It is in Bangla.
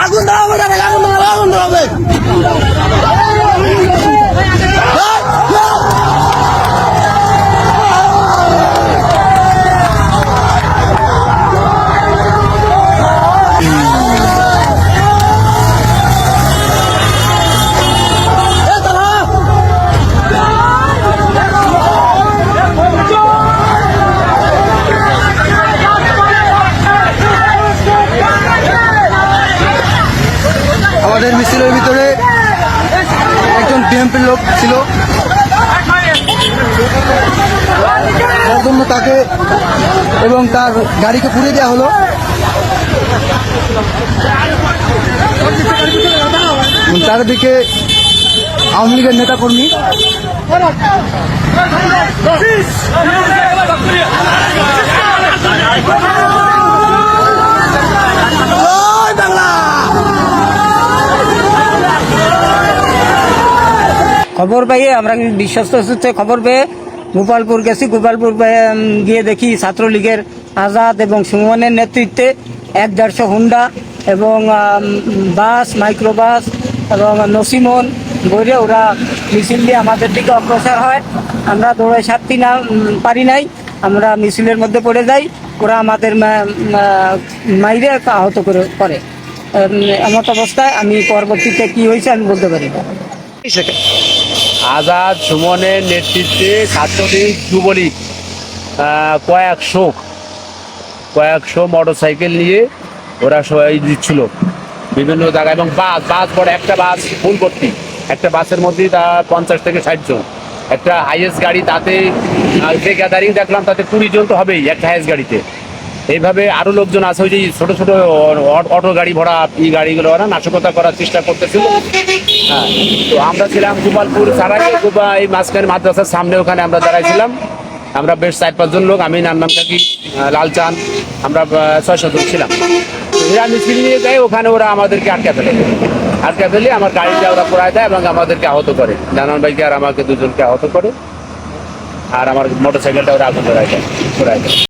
আগুন দেওয়া হবে, আগুন দেওয়া হবে। আমাদের মিছিলের ভিতরে একজন বিএনপির লোক ছিল, তার জন্য তাকে এবং তার গাড়িকে পুড়িয়ে দেওয়া হলো। চারিদিকে আওয়ামী লীগের নেতাকর্মী। খবর পাইয়ে আমরা বিশ্বস্ত সূত্রে খবর পেয়ে গোপালপুর গেছি। গোপালপুর গিয়ে দেখি ছাত্রলীগের আজাদ এবং সুমনের নেতৃত্বে 150 হুন্ডা এবং বাস, মাইক্রোবাস এবং নসিমন বইরে ওরা মিছিল দিয়ে আমাদের দিকে অগ্রসর হয়। আমরা দৌড়ে সারতে না পারি নাই, আমরা মিছিলের মধ্যে পড়ে যাই। ওরা আমাদের মাইরে আহত করে। এমত অবস্থায় আমি পরবর্তীতে কি হয়েছে আমি বলতে পারি না। আজাদ সুমনের নেতৃত্বে ছাত্রলীগ, যুবলীগ কয়েকশো মোটরসাইকেল নিয়ে ওরা সবাই দিচ্ছিল বিভিন্ন জায়গায়, এবং বাস বড় একটা বাস ফুল ভর্তি। একটা বাসের মধ্যে তা 50 থেকে 60 জন। একটা হাইয়েস্ট গাড়ি, তাতে যে গ্যাদারিং দেখলাম তাতে 20 জন তো হবেই একটা হাইয়েস্ট গাড়িতে। এইভাবে আরো লোকজন আছে, ওই যে ছোট ছোট অটো গাড়ি ভরা গাড়িগুলো ওরা নাশকতা করার চেষ্টা করতেছিল। হ্যাঁ, তো আমরা ছিলাম গোপালপুর সারাই এই মাঝখানে মাদ্রাসার সামনে, ওখানে আমরা দাঁড়াইছিলাম। আমরা বেশ 4-5 জন লোক, আমি নান্নাম কাকি, লালচাঁদ, আমরা 600 জন ছিলাম। এরা মিছিল নিয়ে যায়, ওখানে ওরা আমাদেরকে আটকে ফেলে আমার গাড়িটা ওরা পুরাই দেয় এবং আমাদেরকে আহত করে। জানান ভাইকে আর আমাকে 2 জনকে আহত করে, আর আমার মোটরসাইকেলটা ওরা আগুন পুরাই দেয়।